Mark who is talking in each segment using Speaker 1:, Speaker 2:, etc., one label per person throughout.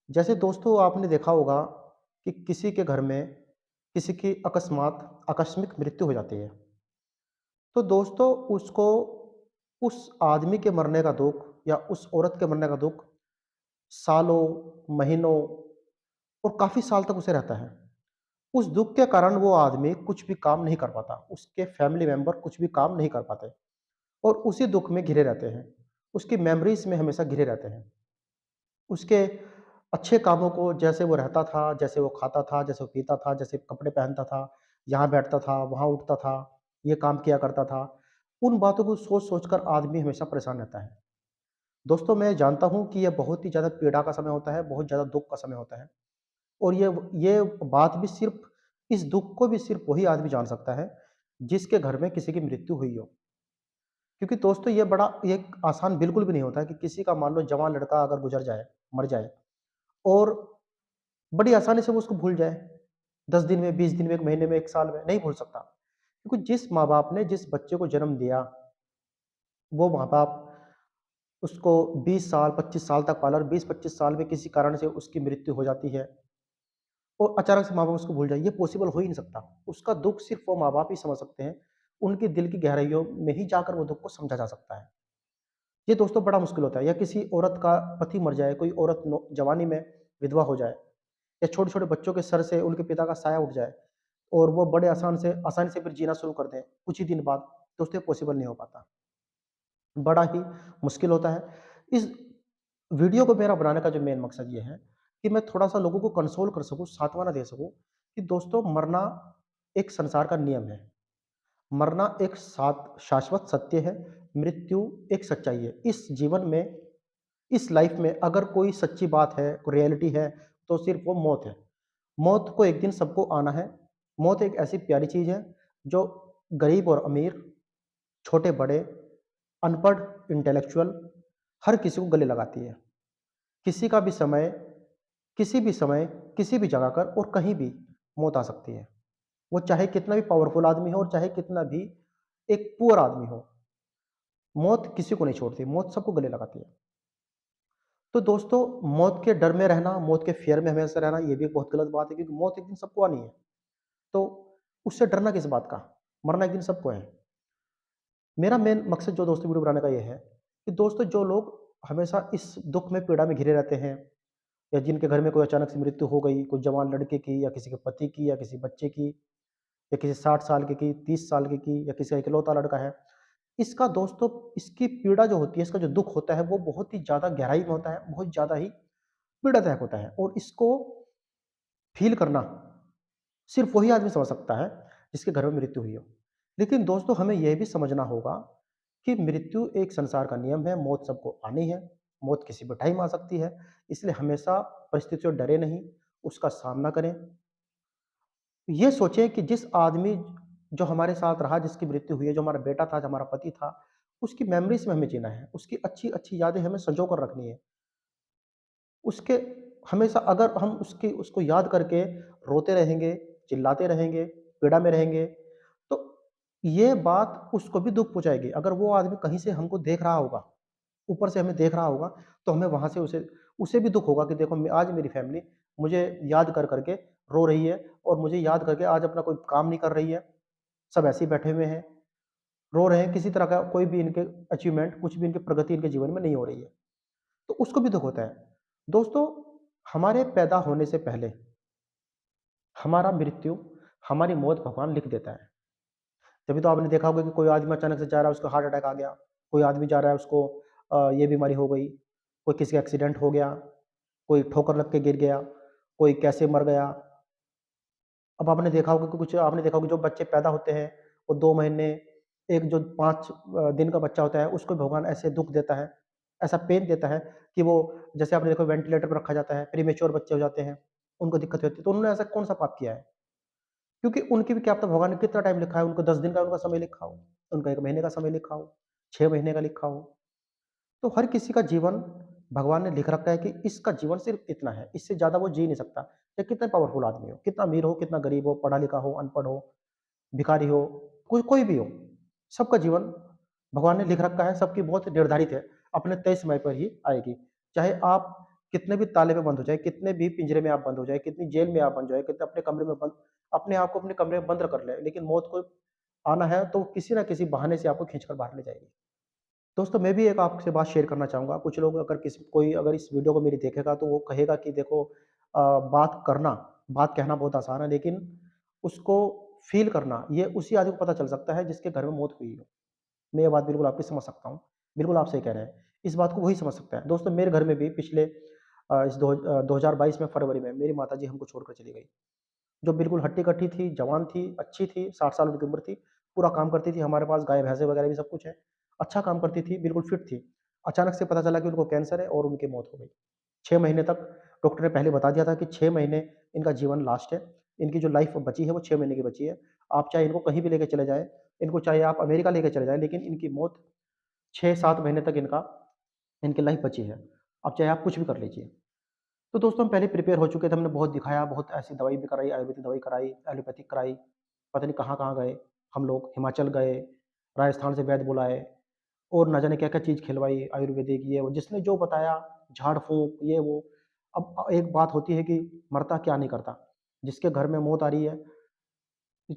Speaker 1: जैसे दोस्तों आपने देखा होगा कि किसी के घर में किसी की अकस्मात आकस्मिक मृत्यु हो जाती है। तो दोस्तों उसको उस आदमी के मरने का दुःख या उस औरत के मरने का दुःख सालों, महीनों और काफ़ी साल तक उसे रहता है। उस दुःख के कारण वो आदमी कुछ भी काम नहीं कर पाता। उसके फैमिली मेंबर कुछ भी काम नहीं कर पाते और उसी दुःख में घिरे रहते हैं। उसकी मेमोरीज़ में हमेशा घिरे रहते हैं। उसके अच्छे कामों को जैसे वो रहता था, जैसे वो खाता था, जैसे वो पीता था, जैसे कपड़े पहनता था, यहाँ बैठता था, वहाँ उठता था, ये काम किया करता था, उन बातों को सोच-सोच कर आदमी हमेशा परेशान रहता है। दोस्तों मैं जानता हूँ कि ये बहुत ही ज़्यादा पीड़ा का समय होता है, बहुत ज़्यादा दुःख का समय होता है और ये बात भी सिर्फ़ इस दुःख को भी सिर्फ़ वही आदमी जान सकता है, जिसके घर में किसी की मृत्यु हुई हो। क्योंकि दोस्तों ये आसान बिल्कुल भी नहीं होता है कि किसी का मान लो जवान लड़का अगर गुज़र जाए, मर जाए और बड़ी आसानी से वो उसको भूल जाए। 10 दिन में, 20 दिन में, 1 महीने में, 1 साल में, नहीं भूल सकता। क्योंकि जिस माँ-बाप ने जिस बच्चे को जन्म दिया, वो माँ-बाप उसको 20 साल, 25 साल तक पाला और 20-25 साल में किसी कारण से उसकी मृत्यु हो जाती है और अचानक से माँ-बाप उसको भूल जाए, ये पॉसिबल हो ही नहीं सकता। उसका दुःख सिर्फ़ वो माँ-बाप ही समझ सकते हैं। उनके दिल की गहराइयों में ही जाकर वो दुःख को समझा जा सकता है। ये दोस्तों बड़ा मुश्किल होता है या किसी औरत का पति मर जाए, कोई औरत जवानी में विधवा हो जाए या छोटे-छोटे बच्चों के सर से उनके पिता का साया उठ जाए और वो बड़े आसानी से फिर जीना शुरू कर दें, कुछ ही दिन बाद, दोस्तों ये पॉसिबल नहीं हो पाता। बड़ा ही मुश्किल होता है। इस वीडियो को मेरा बनाने का जो मेन मकसद ये है कि मैं थोड़ा-सा लोगों को कंसोल कर सकूँ, सांत्वना दे सकूँ कि दोस्तों मरना एक संसार का नियम है। मरना एक शाश्वत सत्य है, मृत्यु एक सच्चाई है। इस जीवन में, इस लाइफ में अगर कोई सच्ची बात है, कोई रियलिटी है, तो सिर्फ़ वो मौत है। मौत को एक दिन सबको आना है। मौत एक ऐसी प्यारी चीज़ है, जो गरीब और अमीर, छोटे-बड़े, अनपढ़, इंटेलेक्चुअल हर किसी को गले लगाती है। किसी का भी समय, किसी भी समय, किसी भी जगह पर और कहीं भी मौत आ सकती है। वो चाहे कितना भी पावरफुल आदमी हो और चाहे कितना भी एक पुअर आदमी हो, मौत किसी को नहीं छोड़ती, मौत सबको गले लगाती है। तो दोस्तों मौत के डर में रहना, मौत के फ़ियर में हमेशा रहना ये भी एक बहुत गलत बात है क्योंकि मौत एक दिन सबको आनी है। तो उससे डरना किस बात का? मरना एक दिन सबको है। मेरा मेन मकसद जो दोस्तों वीडियो बनाने का ये है कि दोस्तों जो लोग हमेशा इस दुःख में, पीड़ा में घिरे रहते हैं या जिनके घर में कोई अचानक से मृत्यु हो गई, कोई जवान लड़के की या किसी के पति की या किसी बच्चे की या किसी 60 साल की, 30 साल की या किसी का इकलौता लड़का है। इसका दोस्तों इसकी पीड़ा जो होती है, इसका जो दुःख होता है वो बहुत ही ज़्यादा गहराई में होता है, बहुत ज़्यादा ही पीड़ादायक होता है और इसको फ़ील करना सिर्फ़ वही आदमी समझ सकता है जिसके घर में मृत्यु हुई हो। लेकिन दोस्तों हमें यह भी समझना होगा कि मृत्यु एक संसार का नियम है, मौत सबको आनी है, मौत किसी भी टाइम आ सकती है, इसलिए हमेशा परिस्थितियों से डरे नहीं, उसका सामना करें। ये सोचें कि जिस आदमी जो हमारे साथ रहा, जिसकी मृत्यु हुई है, जो हमारा बेटा था, जो हमारा पति था, उसकी मेमोरीज़ में हमें जीना है, उसकी अच्छी-अच्छी यादें हमें संजो कर रखनी है। उसके हमेशा अगर हम उसको याद करके रोते रहेंगे, चिल्लाते रहेंगे, पीड़ा में रहेंगे, तो ये बात उसको भी दुःख पहुँचाएगी। अगर वो आदमी कहीं से हमको देख रहा होगा, ऊपर से हमें देख रहा होगा, तो हमें वहाँ से उसे उसे भी दुःख होगा कि देखो आज मेरी फैमिली मुझे याद कर के रो रही है और मुझे याद करके आज अपना कोई काम नहीं कर रही है। सब ऐसे ही बैठे हुए हैं, रो रहे हैं, किसी तरह का कोई भी इनके अचीवमेंट, कुछ भी इनकी प्रगति इनके जीवन में नहीं हो रही है। तो उसको भी दुःख होता है। दोस्तों, हमारे पैदा होने से पहले हमारा मृत्यु, हमारी मौत भगवान लिख देता है। तभी तो आपने देखा होगा कि कोई आदमी अचानक से जा रहा है, उसको हार्ट अटैक आ गया। कोई आदमी जा रहा है, उसको ये बीमारी हो गई। कोई किसी का एक्सीडेंट हो गया, कोई ठोकर लग के गिर गया, कोई कैसे मर गया। अब आपने देखा होगा कि कुछ आपने देखा होगा जो बच्चे पैदा होते हैं, वो 2 महीने, एक जो 5 दिन का बच्चा होता है, उसको भगवान ऐसे दुःख देता है, ऐसा पेन देता है कि वो जैसे आपने देखा वेंटिलेटर पे रखा जाता है, प्रीमेच्योर बच्चे हो जाते हैं, उनको दिक्कत होती है। तो उन्होंने ऐसा कौन-सा पाप किया है? क्योंकि उनकी भी क्या पता भगवान ने कितना टाइम लिखा है, उनको 10 दिन का उनका समय लिखा हो, उनका 1 महीने का समय लिखा हो, 6 महीने का लिखा हो। तो हर किसी का जीवन भगवान ने लिख रखा है कि इसका जीवन सिर्फ़ इतना है, इससे ज़्यादा वो जी नहीं सकता। चाहे कितना पावरफुल आदमी हो, कितना अमीर हो, कितना गरीब हो, पढ़ा-लिखा हो, अनपढ़ हो, भिखारी हो, कोई कोई भी हो, सबका जीवन भगवान ने लिख रखा है, सबकी मौत निर्धारित है, अपने तय समय पर ही आएगी। चाहे आप कितने भी ताले में बंद हो जाए, कितने भी पिंजरे में आप बंद हो जाए, कितनी जेल में आप बंद जाए, कितने अपने कमरे में बंद, अपने आप को अपने कमरे में बंद कर ले, लेकिन मौत को आना है तो किसी ना किसी बहाने से आपको खींच कर बाहर ले जाएगी। दोस्तों, मैं भी एक आपसे बात शेयर करना चाहूँगा। कुछ लोग अगर किसी कोई अगर इस वीडियो को मेरी देखेगा तो वो कहेगा कि देखो बात करना, बात कहना बहुत आसान है, लेकिन उसको फ़ील करना ये उसी आदमी को पता चल सकता है जिसके घर में मौत हुई हो। मैं ये बात बिल्कुल आपकी समझ सकता हूँ। बिल्कुल आप सही कह रहे हैं। इस बात को वही समझ सकता है। दोस्तों, मेरे घर में भी पिछले 2022 में फरवरी में मेरी माताजी हमको छोड़कर चली गई। जो बिल्कुल हट्टी-कट्टी थी, जवान थी, अच्छी थी, 60 साल उनकी उम्र थी, पूरा काम करती थी, हमारे पास गाय-भैंसे वगैरह भी सब कुछ है। अच्छा काम करती थी, बिल्कुल फिट थी। अचानक से पता चला कि उनको कैंसर है और उनकी मौत हो गई। 6 महीने तक डॉक्टर ने पहले बता दिया था कि 6 महीने इनका जीवन लास्ट है। इनकी जो लाइफ बची है वो 6 महीने की बची है। आप चाहे इनको कहीं भी लेके चले जाएँ, इनको चाहे आप अमेरिका लेके चले जाएँ, लेकिन इनकी मौत 6-7 महीने तक इनकी लाइफ बची है। अब चाहे आप कुछ भी कर लीजिए। तो दोस्तों, हम पहले प्रिपेयर हो चुके थे, हमने बहुत दिखाया, बहुत ऐसी दवाई भी कराई, आयुर्वेदिक दवाई कराई, एलोपैथिक कराई, पता नहीं कहाँ-कहाँ गए। हम लोग हिमाचल गए, राजस्थान से वैद्य बुलाए और ना जाने क्या-क्या चीज़ खिलवाई, आयुर्वेदिक ये वो, जिसने जो बताया, झाड़-फूँक ये वो। अब एक बात होती है कि मरता क्या नहीं करता। जिसके घर में मौत आ रही है,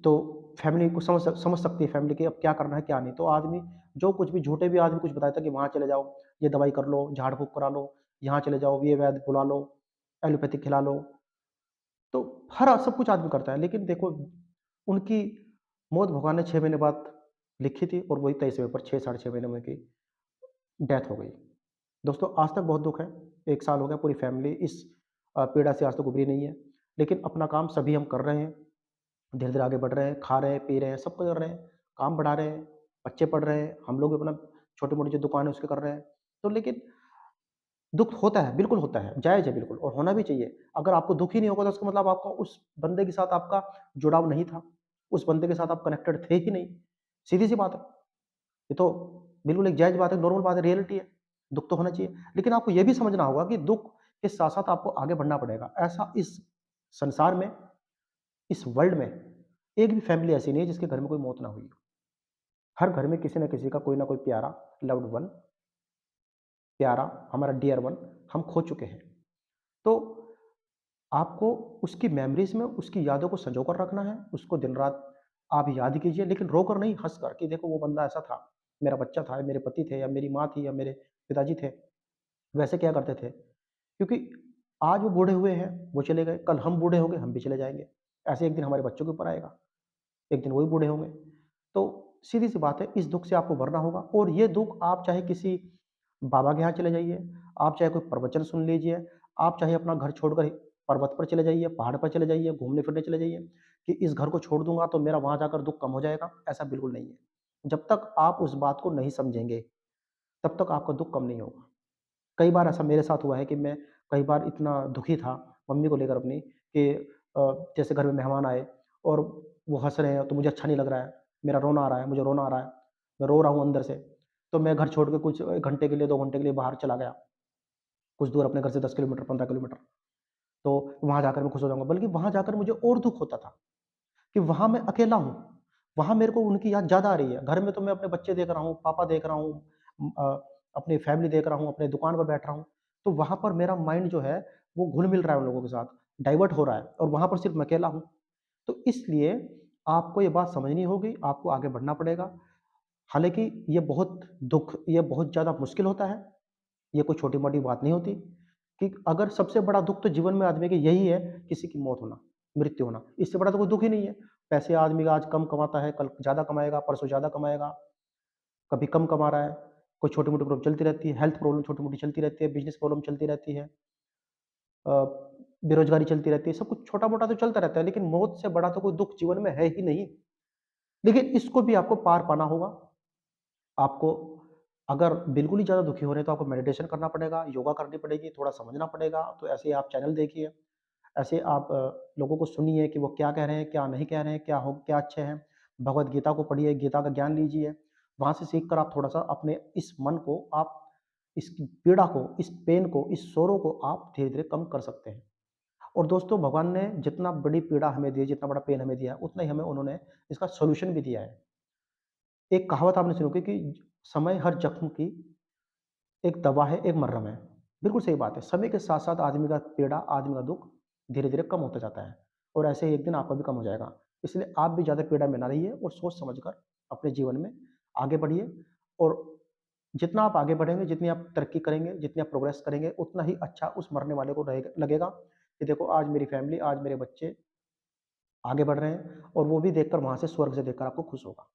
Speaker 1: तो फैमिली को समझ सकती है फैमिली कि अब क्या करना है, क्या नहीं। तो आदमी जो कुछ भी झूठे भी आदमी कुछ बताता है कि वहाँ चले जाओ, ये दवाई कर लो, झाड़-फूँक करा लो, यहाँ चले जाओ, ये वैद्य बुला लो, एलोपैथिक खिला लो। तो हर सब कुछ आदमी करता है, लेकिन देखो उनकी मौत भगवान ने 6 महीने बाद लिखी थी और वही 23वें पर 6 साढ़े 6 महीने में उनकी डेथ हो गई। दोस्तों, आज तक बहुत दुःख है, 1 साल हो गया, पूरी फैमिली इस पीड़ा से आज तक उभरी नहीं है। लेकिन अपना काम सभी हम कर रहे हैं, धीरे-धीरे आगे बढ़ रहे हैं, खा रहे हैं, पी रहे हैं, सब कुछ कर रहे हैं, काम बढ़ा रहे हैं, बच्चे पढ़ रहे हैं, हम लोग भी अपना छोटी-मोटी जो दुकान है उसके कर रहे हैं। तो लेकिन दुःख होता है, बिल्कुल होता है, जायज़ है बिल्कुल और होना भी चाहिए। अगर आपको दुःख ही नहीं होगा तो इसका मतलब आपका उस बंदे के साथ आपका जुड़ाव नहीं था, उस बंदे के साथ आप कनेक्टेड थे ही नहीं, सीधी-सी बात है। ये तो बिल्कुल एक जायज़ बात है, नॉर्मल बात है, रियलिटी है, दुःख तो होना चाहिए। लेकिन आपको ये भी समझना होगा कि दुःख के साथ-साथ आपको आगे बढ़ना पड़ेगा। ऐसा इस संसार में, इस वर्ल्ड में एक भी फैमिली ऐसी नहीं है जिसके घर में कोई मौत ना हुई हो। हर घर में किसी न किसी का कोई ना कोई प्यारा लव्ड वन, प्यारा हमारा डियर वन हम खो चुके हैं। तो आपको उसकी मेमोरीज़ में उसकी यादों को सँजो कर रखना है, उसको दिन-रात आप याद कीजिए, लेकिन रोकर नहीं, हँसकर कि देखो वो बंदा ऐसा था, मेरा बच्चा था, मेरे पति थे या मेरी माँ थी या मेरे पिताजी थे, वैसे क्या करते थे। क्योंकि आज वो बूढ़े हुए हैं, वो चले गए, कल हम बूढ़े होंगे, हम भी चले जाएँगे। ऐसे एक दिन हमारे बच्चों के ऊपर आएगा, एक दिन वो भी बूढ़े होंगे। तो सीधी-सी बात है, इस दुःख से आपको भरना होगा और ये दुःख आप चाहे किसी बाबा के यहाँ चले जाइए, आप चाहे कोई प्रवचन सुन लीजिए, आप चाहे अपना घर छोड़कर पर्वत पर चले जाइए, पहाड़ पर चले जाइए, घूमने-फिरने चले जाइए, कि इस घर को छोड़ दूँगा तो मेरा वहाँ जाकर दुःख कम हो जाएगा, ऐसा बिल्कुल नहीं है। जब तक आप उस बात को नहीं समझेंगे, तब तक आपका दुःख कम नहीं होगा। कई बार ऐसा मेरे साथ हुआ है कि मैं कई बार इतना दुखी था मम्मी को लेकर अपनी कि जैसे घर में मेहमान आए और वो हँस रहे हैं तो मुझे अच्छा नहीं लग रहा है, मेरा रोना आ रहा है, मुझे रोना आ रहा है, मैं रो रहा हूँ अंदर से। तो मैं घर छोड़ के कुछ 1 घंटे के लिए, 2 घंटे के लिए बाहर चला गया, कुछ दूर अपने घर से 10 किलोमीटर, 15 किलोमीटर। तो वहाँ जाकर मैं खुश हो जाऊँगा, बल्कि वहाँ जाकर मुझे और दुःख होता था कि वहाँ मैं अकेला हूँ। वहाँ मेरे को उनकी याद ज़्यादा आ रही है। घर में तो मैं अपने बच्चे देख रहा हूँ, पापा देख रहा हूँ, अपनी फैमिली देख रहा हूँ, अपनी दुकान पर बैठ रहा हूँ। तो वहाँ पर मेरा माइंड जो है, वो घुल-मिल रहा है उन लोगों के साथ, डाइवर्ट हो रहा है और वहाँ पर सिर्फ़ मैं अकेला हूँ। तो इसलिए आपको ये बात समझनी होगी, आपको आगे बढ़ना पड़ेगा। हालाँकि ये बहुत ज़्यादा मुश्किल होता है, ये कोई छोटी-मोटी बात नहीं होती कि अगर सबसे बड़ा दुःख तो जीवन में आदमी के यही है, किसी की मौत होना, मृत्यु होना। इससे बड़ा तो कोई दुःख ही नहीं है। पैसे आदमी आज कम कमाता है, कल ज़्यादा कमाएगा, परसों ज़्यादा कमाएगा, कभी कम कमा रहा है, कोई छोटी-मोटी प्रॉब्लम चलती रहती है, हेल्थ प्रॉब्लम छोटी-मोटी चलती रहती है, बिज़नेस प्रॉब्लम चलती रहती है, अ, बेरोज़गारी चलती रहती है, सब कुछ छोटा-मोटा तो चलता रहता है, लेकिन मौत से बड़ा तो कोई दुःख जीवन में है ही नहीं। लेकिन इसको भी आपको पार पाना होगा। आपको अगर बिल्कुल ही ज़्यादा दुखी हो रहे हैं, तो आपको मेडिटेशन करना पड़ेगा, योगा करनी पड़ेगी, थोड़ा समझना पड़ेगा। तो ऐसे आप चैनल देखिए, ऐसे आप लोगों को सुनिए कि वो क्या कह रहे हैं, क्या नहीं कह रहे हैं, क्या अच्छे हैं। भगवद गीता को पढ़िए, गीता का ज्ञान लीजिए। वहाँ से सीख कर आप थोड़ा-सा अपने इस मन को आप इस पीड़ा को, इस पेन को, इस सॉरो को आप धीरे-धीरे कम कर सकते हैं। और दोस्तों, भगवान ने जितना बड़ी पीड़ा हमें दी है, जितना बड़ा पेन हमें दिया है, उतना ही हमें उन्होंने इसका सॉल्यूशन भी दिया है। एक कहावत आपने सुनी होगी कि समय हर जख्म की एक दवा है, एक मरहम है। बिल्कुल सही बात है। समय के साथ-साथ आदमी का पीड़ा, आदमी का दुःख धीरे-धीरे कम होता जाता है और ऐसे ही एक दिन आपका भी कम हो जाएगा। इसलिए आप भी ज़्यादा पीड़ा में ना रहिए और सोच समझ कर अपने जीवन में आगे बढ़िए और जितना आप आगे बढ़ेंगे, जितनी आप तरक्की करेंगे, जितनी आप प्रोग्रेस करेंगे, उतना ही अच्छा उस मरने वाले को रहेगा लगेगा कि देखो आज मेरी फैमिली, आज मेरे बच्चे आगे बढ़ रहे हैं और वो भी देखकर वहाँ से स्वर्ग से देखकर आपको खुश होगा।